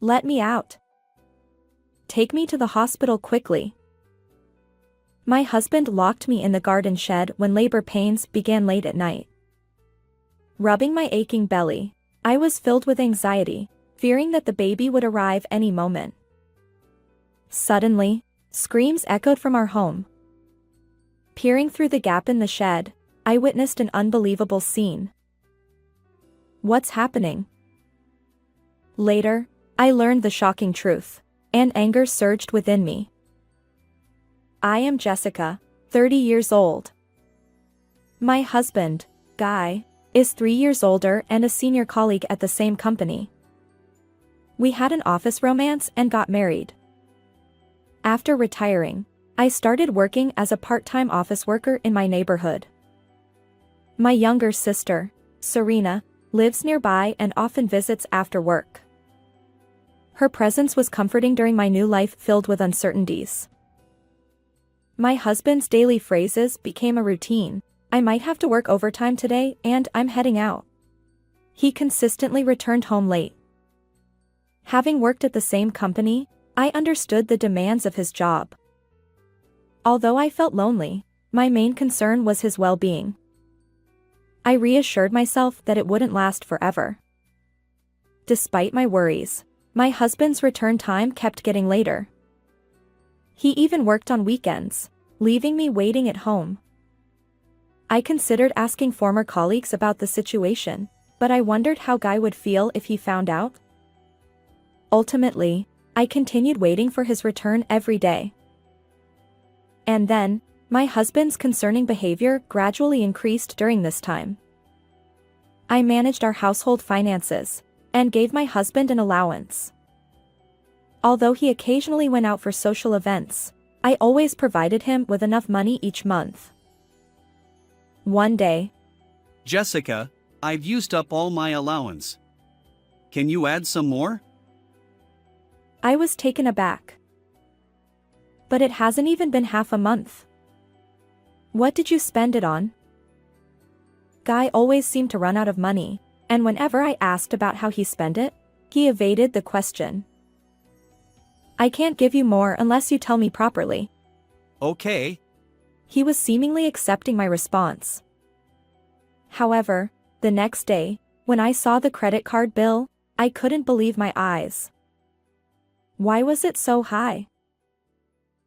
Let me out. Take me to the hospital quickly. My husband locked me in the garden shed when labor pains began late at night. Rubbing my aching belly, I was filled with anxiety, fearing that the baby would arrive any moment. Suddenly, screams echoed from our home. Peering through the gap in the shed, I witnessed an unbelievable scene. What's happening? Later, I learned the shocking truth, and anger surged within me. I am Jessica, 30 years old. My husband, Guy, is 3 years older and a senior colleague at the same company. We had an office romance and got married. After retiring, I started working as a part-time office worker in my neighborhood. My younger sister, Serena, lives nearby and often visits after work. Her presence was comforting during my new life filled with uncertainties. My husband's daily phrases became a routine. I might have to work overtime today and I'm heading out. He consistently returned home late. Having worked at the same company, I understood the demands of his job. Although I felt lonely, my main concern was his well-being. I reassured myself that it wouldn't last forever. Despite my worries, my husband's return time kept getting later. He even worked on weekends, leaving me waiting at home. I considered asking former colleagues about the situation, but I wondered how Guy would feel if he found out. Ultimately, I continued waiting for his return every day. And then, my husband's concerning behavior gradually increased during this time. I managed our household finances, and gave my husband an allowance. Although he occasionally went out for social events, I always provided him with enough money each month. One day, Jessica, I've used up all my allowance. Can you add some more? I was taken aback. But it hasn't even been half a month. What did you spend it on? Guy always seemed to run out of money, and whenever I asked about how he spent it, he evaded the question. I can't give you more unless you tell me properly. Okay. He was seemingly accepting my response. However, the next day, when I saw the credit card bill, I couldn't believe my eyes. Why was it so high?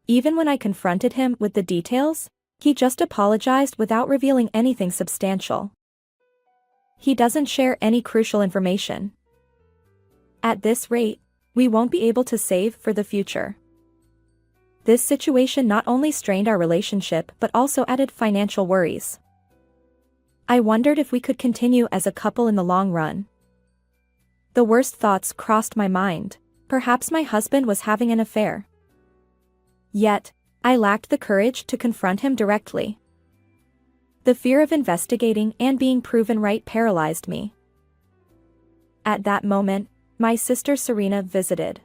Even when I confronted him with the details, he just apologized without revealing anything substantial. He doesn't share any crucial information. At this rate, we won't be able to save for the future. This situation not only strained our relationship but also added financial worries. I wondered if we could continue as a couple in the long run. The worst thoughts crossed my mind. Perhaps my husband was having an affair. Yet, I lacked the courage to confront him directly. The fear of investigating and being proven right paralyzed me. At that moment, my sister Serena visited.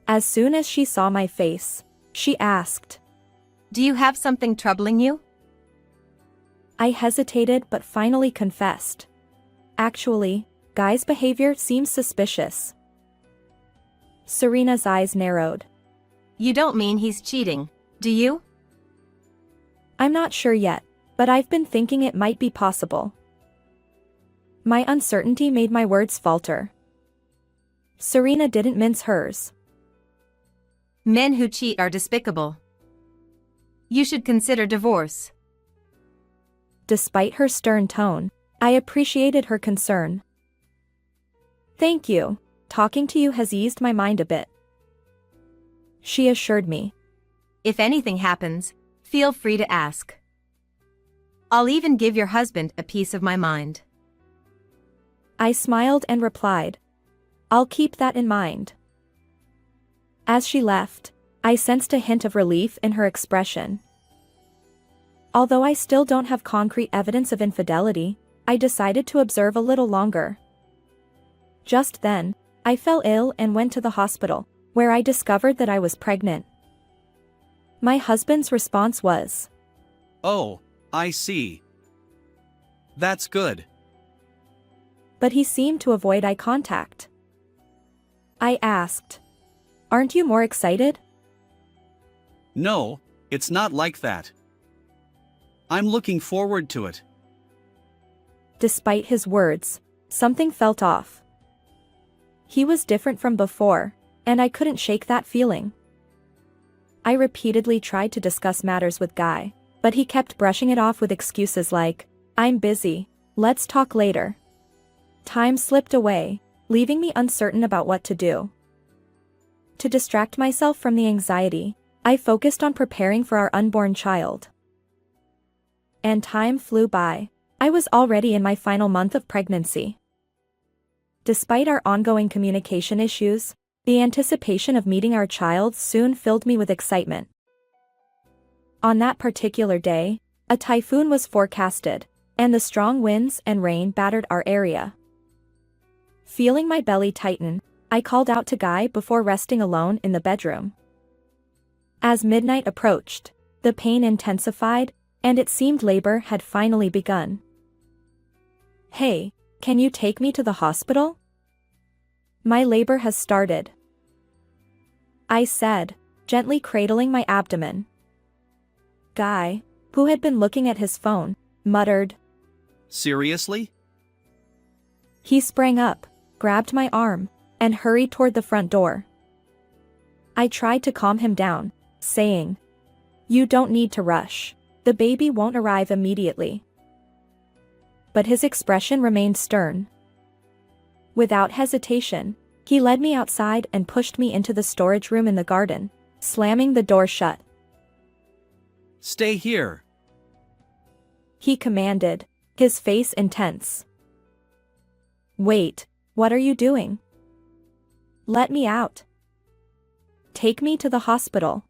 As soon as she saw my face, she asked, "Do you have something troubling you?" I hesitated but finally confessed. Actually, Guy's behavior seems suspicious. Serena's eyes narrowed. You don't mean he's cheating, do you? I'm not sure yet, but I've been thinking it might be possible. My uncertainty made my words falter. Serena didn't mince hers. Men who cheat are despicable. You should consider divorce. Despite her stern tone, I appreciated her concern. Thank you. Talking to you has eased my mind a bit, she assured me. If anything happens, feel free to ask. I'll even give your husband a piece of my mind. I smiled and replied, I'll keep that in mind. As she left, I sensed a hint of relief in her expression. Although I still don't have concrete evidence of infidelity, I decided to observe a little longer. Just then, I fell ill and went to the hospital, where I discovered that I was pregnant. My husband's response was, Oh, I see. That's good. But he seemed to avoid eye contact. I asked. Aren't you more excited? No, it's not like that. I'm looking forward to it. Despite his words, something felt off. He was different from before, and I couldn't shake that feeling. I repeatedly tried to discuss matters with Guy, but he kept brushing it off with excuses like, "I'm busy, let's talk later." Time slipped away, leaving me uncertain about what to do. To distract myself from the anxiety, I focused on preparing for our unborn child. And time flew by. I was already in my final month of pregnancy. Despite our ongoing communication issues, the anticipation of meeting our child soon filled me with excitement. On that particular day, a typhoon was forecasted, and the strong winds and rain battered our area. Feeling my belly tighten, I called out to Guy before resting alone in the bedroom. As midnight approached, the pain intensified, and it seemed labor had finally begun. "Hey, can you take me to the hospital? My labor has started," I said, gently cradling my abdomen. Guy, who had been looking at his phone, muttered. Seriously? He sprang up, grabbed my arm, and hurried toward the front door. I tried to calm him down, saying, "You don't need to rush. The baby won't arrive immediately." But his expression remained stern. Without hesitation, he led me outside and pushed me into the storage room in the garden, slamming the door shut. "Stay here," he commanded, his face intense. "Wait, what are you doing? Let me out. Take me to the hospital."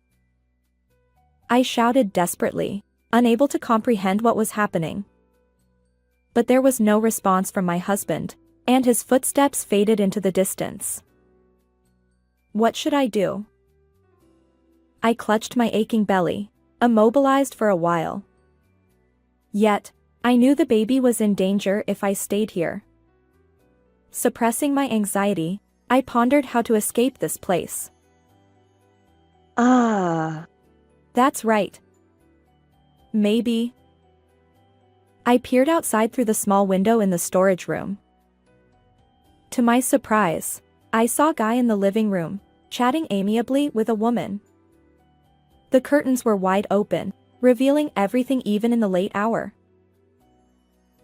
I shouted desperately, unable to comprehend what was happening. But there was no response from my husband, and his footsteps faded into the distance. What should I do? I clutched my aching belly, immobilized for a while. Yet, I knew the baby was in danger if I stayed here. Suppressing my anxiety, I pondered how to escape this place. That's right. Maybe. I peered outside through the small window in the storage room. To my surprise, I saw Guy in the living room, chatting amiably with a woman. The curtains were wide open, revealing everything even in the late hour.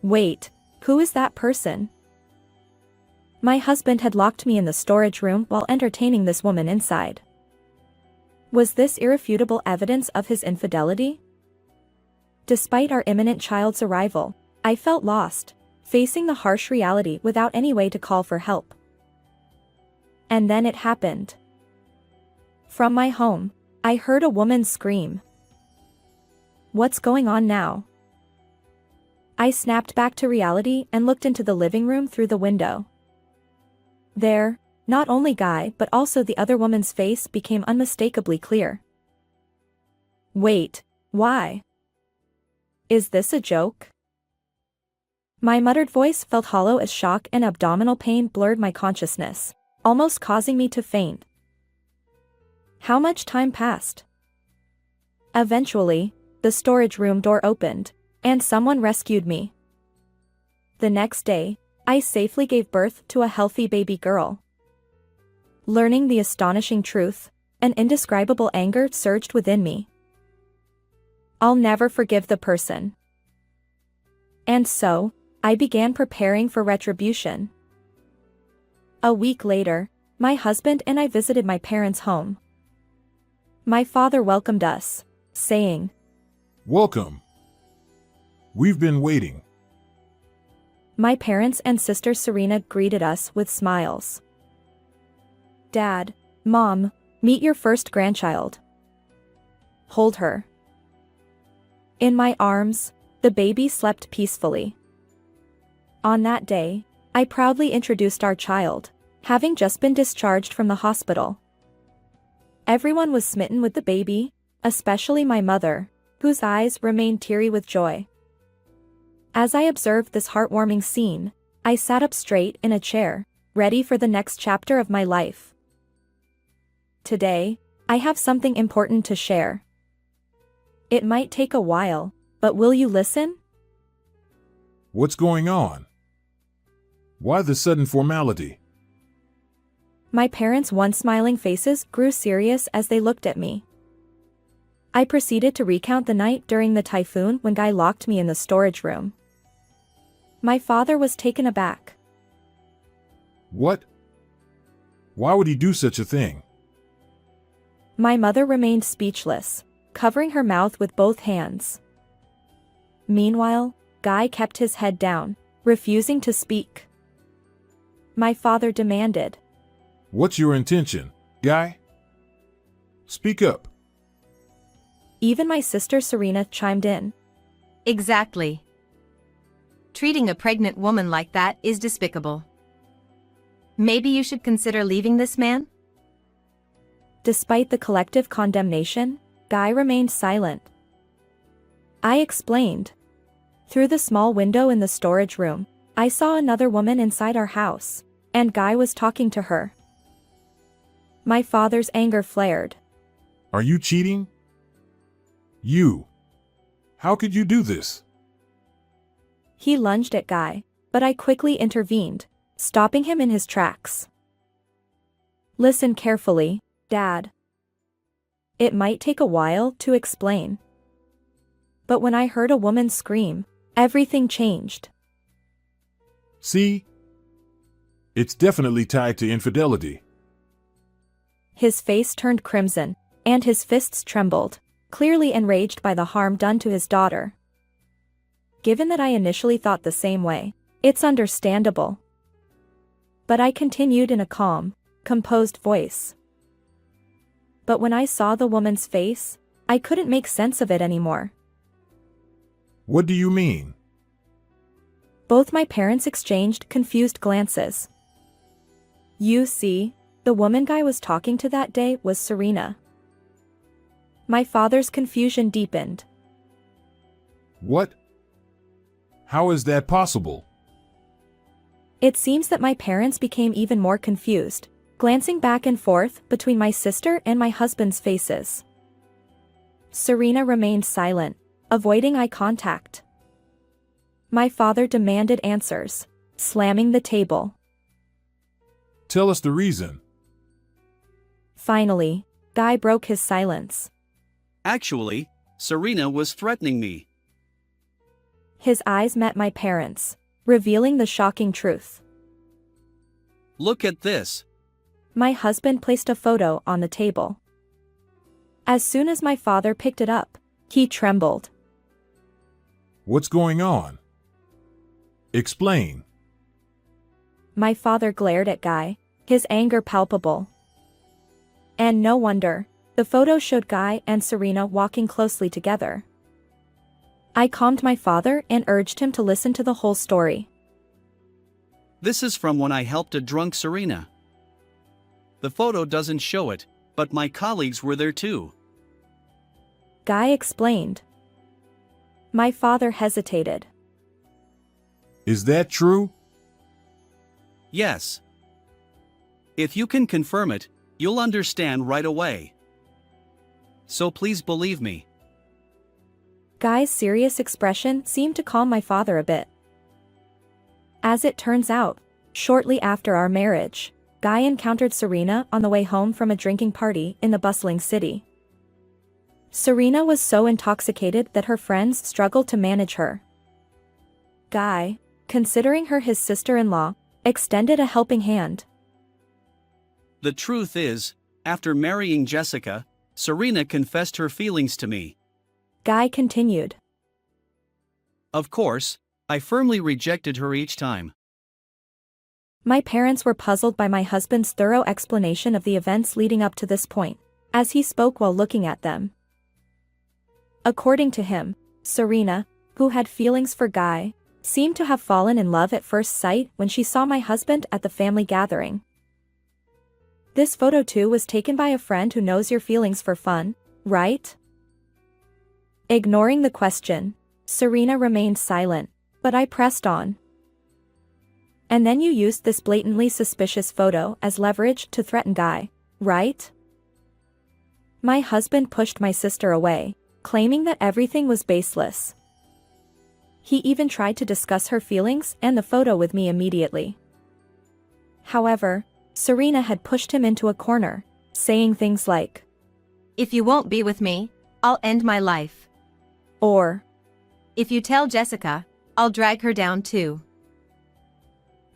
Wait, who is that person? My husband had locked me in the storage room while entertaining this woman inside. Was this irrefutable evidence of his infidelity? Despite our imminent child's arrival, I felt lost, facing the harsh reality without any way to call for help. And then it happened. From my home, I heard a woman scream. What's going on now? I snapped back to reality and looked into the living room through the window. There, not only Guy but also the other woman's face became unmistakably clear. Wait, why? Is this a joke? My muttered voice felt hollow as shock and abdominal pain blurred my consciousness, almost causing me to faint. How much time passed? Eventually, the storage room door opened, and someone rescued me. The next day, I safely gave birth to a healthy baby girl. Learning the astonishing truth, an indescribable anger surged within me. I'll never forgive the person. And so, I began preparing for retribution. A week later, my husband and I visited my parents' home. My father welcomed us, saying, "Welcome. We've been waiting." My parents and sister Serena greeted us with smiles. Dad, Mom, meet your first grandchild. Hold her. In my arms, the baby slept peacefully. On that day, I proudly introduced our child, having just been discharged from the hospital. Everyone was smitten with the baby, especially my mother, whose eyes remained teary with joy. As I observed this heartwarming scene, I sat up straight in a chair, ready for the next chapter of my life. Today, I have something important to share. It might take a while, but will you listen? What's going on? Why the sudden formality? My parents' once smiling faces grew serious as they looked at me. I proceeded to recount the night during the typhoon when Guy locked me in the storage room. My father was taken aback. What? Why would he do such a thing? My mother remained speechless, covering her mouth with both hands. Meanwhile, Guy kept his head down, refusing to speak. My father demanded, What's your intention, Guy? Speak up. Even my sister Serena chimed in. Exactly. Treating a pregnant woman like that is despicable. Maybe you should consider leaving this man? Despite the collective condemnation, Guy remained silent. I explained. Through the small window in the storage room, I saw another woman inside our house, and Guy was talking to her. My father's anger flared. Are you cheating? You. How could you do this? He lunged at Guy, but I quickly intervened, stopping him in his tracks. Listen carefully, Dad. It might take a while to explain. But when I heard a woman scream, everything changed. See? It's definitely tied to infidelity. His face turned crimson, and his fists trembled, clearly enraged by the harm done to his daughter. Given that I initially thought the same way, it's understandable. But I continued in a calm, composed voice. But when I saw the woman's face, I couldn't make sense of it anymore. What do you mean? Both my parents exchanged confused glances. You see, the woman Guy was talking to that day was Serena. My father's confusion deepened. What? How is that possible? It seems that my parents became even more confused, glancing back and forth between my sister and my husband's faces. Serena remained silent, avoiding eye contact. My father demanded answers, slamming the table. Tell us the reason. Finally, Guy broke his silence. Actually, Serena was threatening me. His eyes met my parents', revealing the shocking truth. Look at this. My husband placed a photo on the table. As soon as my father picked it up, he trembled. What's going on? Explain. My father glared at Guy, his anger palpable. And no wonder, the photo showed Guy and Serena walking closely together. I calmed my father and urged him to listen to the whole story. This is from when I helped a drunk Serena. The photo doesn't show it, but my colleagues were there too. Guy explained. My father hesitated. Is that true? Yes. If you can confirm it, you'll understand right away. So please believe me. Guy's serious expression seemed to calm my father a bit. As it turns out, shortly after our marriage, Guy encountered Serena on the way home from a drinking party in the bustling city. Serena was so intoxicated that her friends struggled to manage her. Guy, considering her his sister-in-law, extended a helping hand. The truth is, after marrying Jessica, Serena confessed her feelings to me. Guy continued. Of course, I firmly rejected her each time. My parents were puzzled by my husband's thorough explanation of the events leading up to this point, as he spoke while looking at them. According to him, Serena, who had feelings for Guy, seemed to have fallen in love at first sight when she saw my husband at the family gathering. This photo too was taken by a friend who knows your feelings for fun, right? Ignoring the question, Serena remained silent, but I pressed on. And then you used this blatantly suspicious photo as leverage to threaten Guy, right? My husband pushed my sister away, claiming that everything was baseless. He even tried to discuss her feelings and the photo with me immediately. However, Serena had pushed him into a corner, saying things like, If you won't be with me, I'll end my life. or, If you tell Jessica, I'll drag her down too.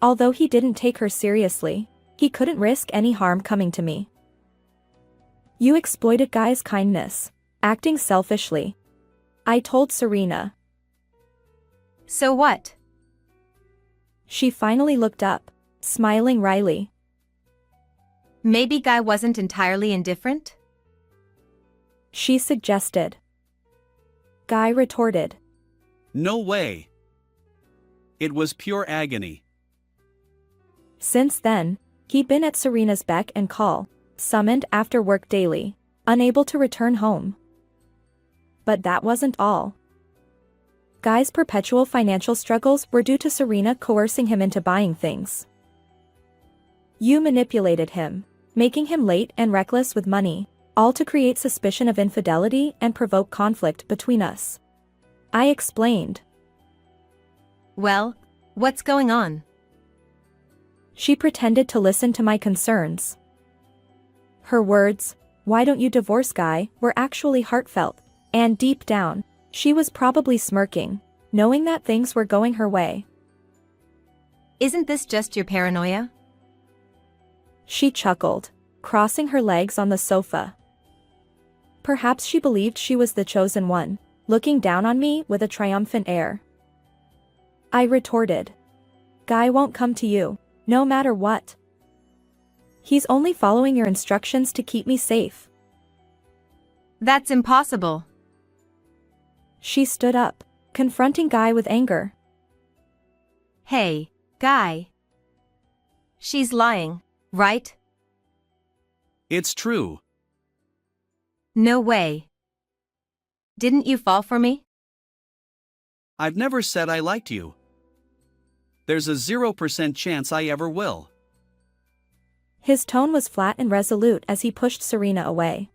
although he didn't take her seriously, he couldn't risk any harm coming to me. You exploited Guy's kindness, acting selfishly. I told Serena. So what? She finally looked up, smiling wryly. Maybe Guy wasn't entirely indifferent? She suggested. Guy retorted. No way. It was pure agony. Since then, he'd been at Serena's beck and call, summoned after work daily, unable to return home. But that wasn't all. Guy's perpetual financial struggles were due to Serena coercing him into buying things. You manipulated him, making him late and reckless with money, all to create suspicion of infidelity and provoke conflict between us. I explained. Well, what's going on? She pretended to listen to my concerns. Her words, "Why don't you divorce Guy?" were actually heartfelt, and deep down, she was probably smirking, knowing that things were going her way. Isn't this just your paranoia? She chuckled, crossing her legs on the sofa. Perhaps she believed she was the chosen one, looking down on me with a triumphant air. I retorted. Guy won't come to you, no matter what. He's only following your instructions to keep me safe. That's impossible. She stood up, confronting Guy with anger. Hey, Guy. She's lying, right? It's true. No way. Didn't you fall for me? I've never said I liked you. There's a 0% chance I ever will. His tone was flat and resolute as he pushed Serena away.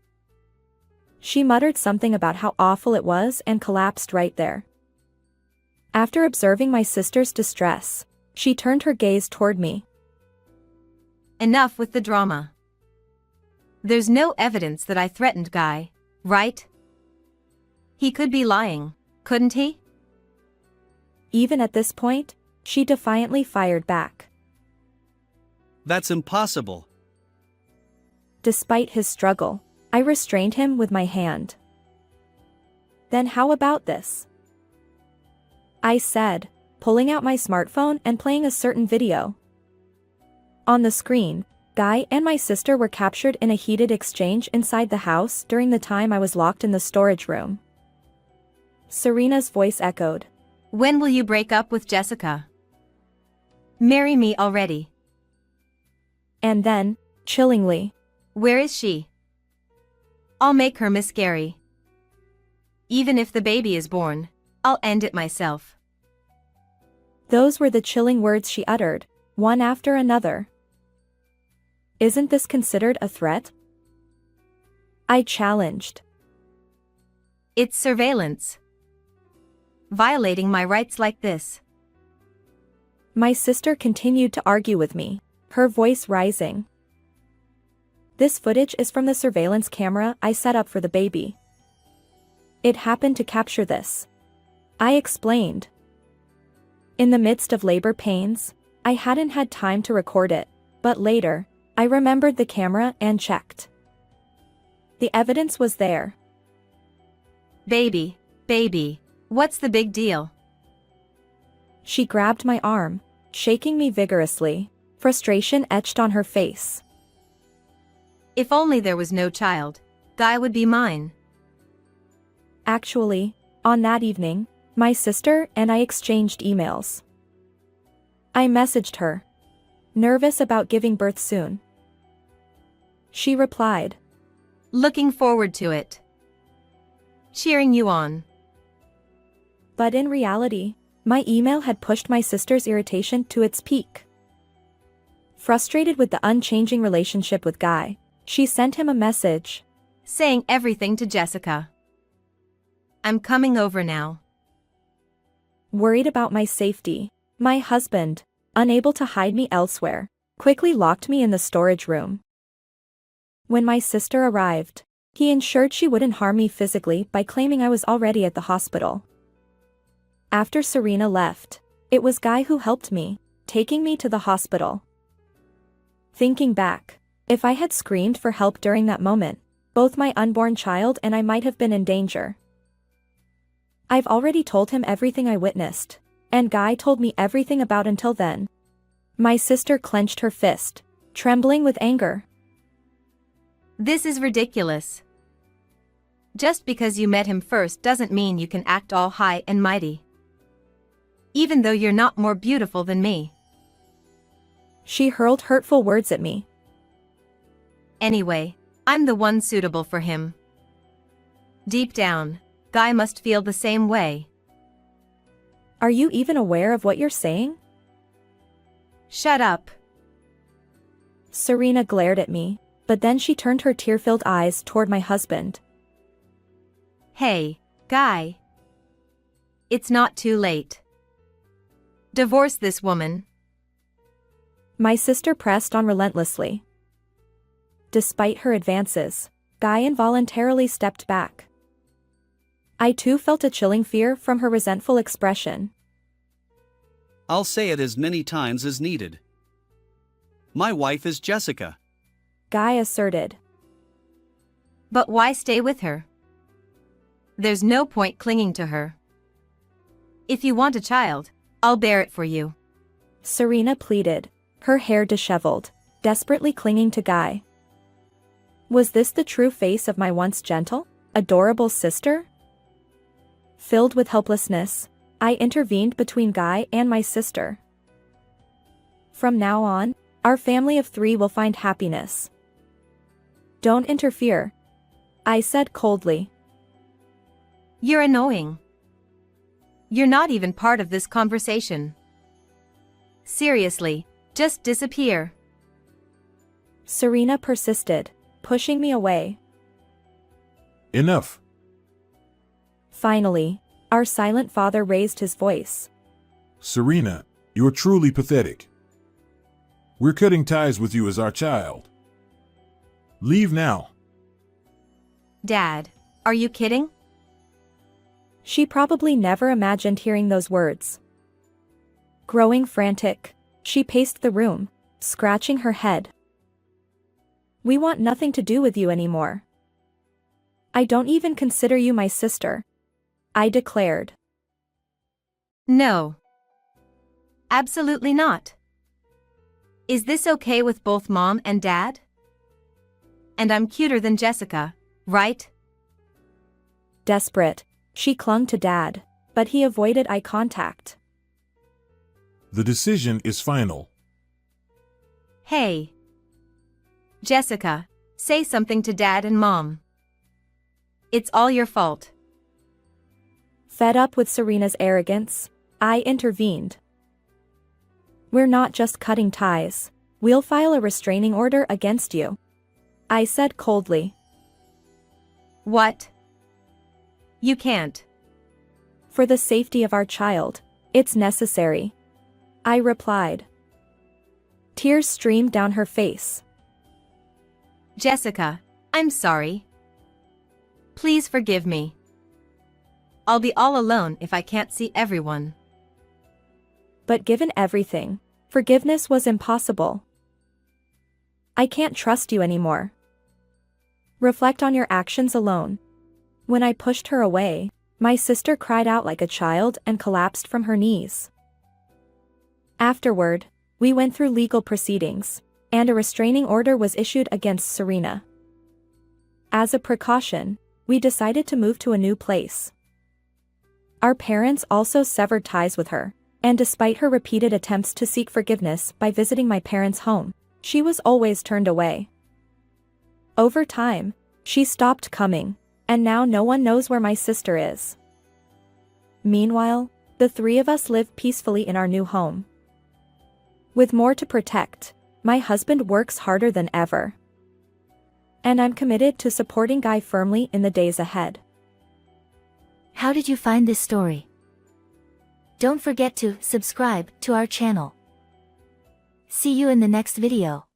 She muttered something about how awful it was and collapsed right there. After observing my sister's distress, she turned her gaze toward me. Enough with the drama. There's no evidence that I threatened Guy, right? He could be lying, couldn't he? Even at this point, she defiantly fired back. That's impossible. Despite his struggle, I restrained him with my hand. Then how about this? I said, pulling out my smartphone and playing a certain video. On the screen, Guy and my sister were captured in a heated exchange inside the house during the time I was locked in the storage room. Serena's voice echoed. When will you break up with Jessica? Marry me already. And then, chillingly, Where is she? I'll make her miscarry. Even if the baby is born, I'll end it myself. those were the chilling words she uttered, one after another. Isn't this considered a threat? I challenged. It's surveillance. Violating my rights like this. My sister continued to argue with me, her voice rising. This footage is from the surveillance camera I set up for the baby. It happened to capture this. I explained. In the midst of labor pains, I hadn't had time to record it, but later, I remembered the camera and checked. The evidence was there. Baby, what's the big deal? She grabbed my arm, shaking me vigorously, frustration etched on her face. If only there was no child, Guy would be mine. Actually, on that evening, my sister and I exchanged emails. I messaged her, nervous about giving birth soon. She replied, Looking forward to it. Cheering you on. but in reality, my email had pushed my sister's irritation to its peak. Frustrated with the unchanging relationship with Guy, she sent him a message. saying everything to Jessica. I'm coming over now. Worried about my safety, my husband, unable to hide me elsewhere, quickly locked me in the storage room. When my sister arrived, he ensured she wouldn't harm me physically by claiming I was already at the hospital. After Serena left, it was Guy who helped me, taking me to the hospital. Thinking back, if I had screamed for help during that moment, both my unborn child and I might have been in danger. I've already told him everything I witnessed, and Guy told me everything about until then. My sister clenched her fist, trembling with anger. This is ridiculous. Just because you met him first doesn't mean you can act all high and mighty. Even though you're not more beautiful than me. She hurled hurtful words at me. Anyway, I'm the one suitable for him. Deep down, Guy must feel the same way. Are you even aware of what you're saying? Shut up. Serena glared at me, but then she turned her tear-filled eyes toward my husband. Hey, Guy. It's not too late. Divorce this woman. My sister pressed on relentlessly. Despite her advances, Guy involuntarily stepped back. I too felt a chilling fear from her resentful expression. I'll say it as many times as needed. My wife is Jessica. Guy asserted. But why stay with her? There's no point clinging to her. If you want a child, I'll bear it for you. Serena pleaded, her hair disheveled, desperately clinging to Guy. Was this the true face of my once gentle, adorable sister? Filled with helplessness, I intervened between Guy and my sister. From now on, our family of 3 will find happiness. Don't interfere, I said coldly. You're annoying. You're not even part of this conversation. Seriously, just disappear. Serena persisted, pushing me away. Enough. Finally, our silent father raised his voice. Serena, you're truly pathetic. We're cutting ties with you as our child. Leave now. Dad, are you kidding? She probably never imagined hearing those words. Growing frantic, she paced the room, scratching her head. We want nothing to do with you anymore. I don't even consider you my sister, I declared. No. Absolutely not. Is this okay with both Mom and Dad? And I'm cuter than Jessica, right? Desperate, she clung to Dad, but he avoided eye contact. The decision is final. Hey. Jessica, say something to Dad and Mom. It's all your fault. Fed up with Serena's arrogance, I intervened. We're not just cutting ties, we'll file a restraining order against you, I said coldly. What? You can't. For the safety of our child, it's necessary, I replied. Tears streamed down her face. Jessica, I'm sorry. Please forgive me. I'll be all alone if I can't see everyone. But given everything, forgiveness was impossible. I can't trust you anymore. Reflect on your actions alone. When I pushed her away, my sister cried out like a child and collapsed from her knees. Afterward, we went through legal proceedings, and a restraining order was issued against Serena. As a precaution, we decided to move to a new place. Our parents also severed ties with her, and despite her repeated attempts to seek forgiveness by visiting my parents' home, she was always turned away. Over time, she stopped coming, and now no one knows where my sister is. Meanwhile, the 3 of us live peacefully in our new home. With more to protect, my husband works harder than ever. And I'm committed to supporting Guy firmly in the days ahead. How did you find this story? Don't forget to subscribe to our channel. See you in the next video.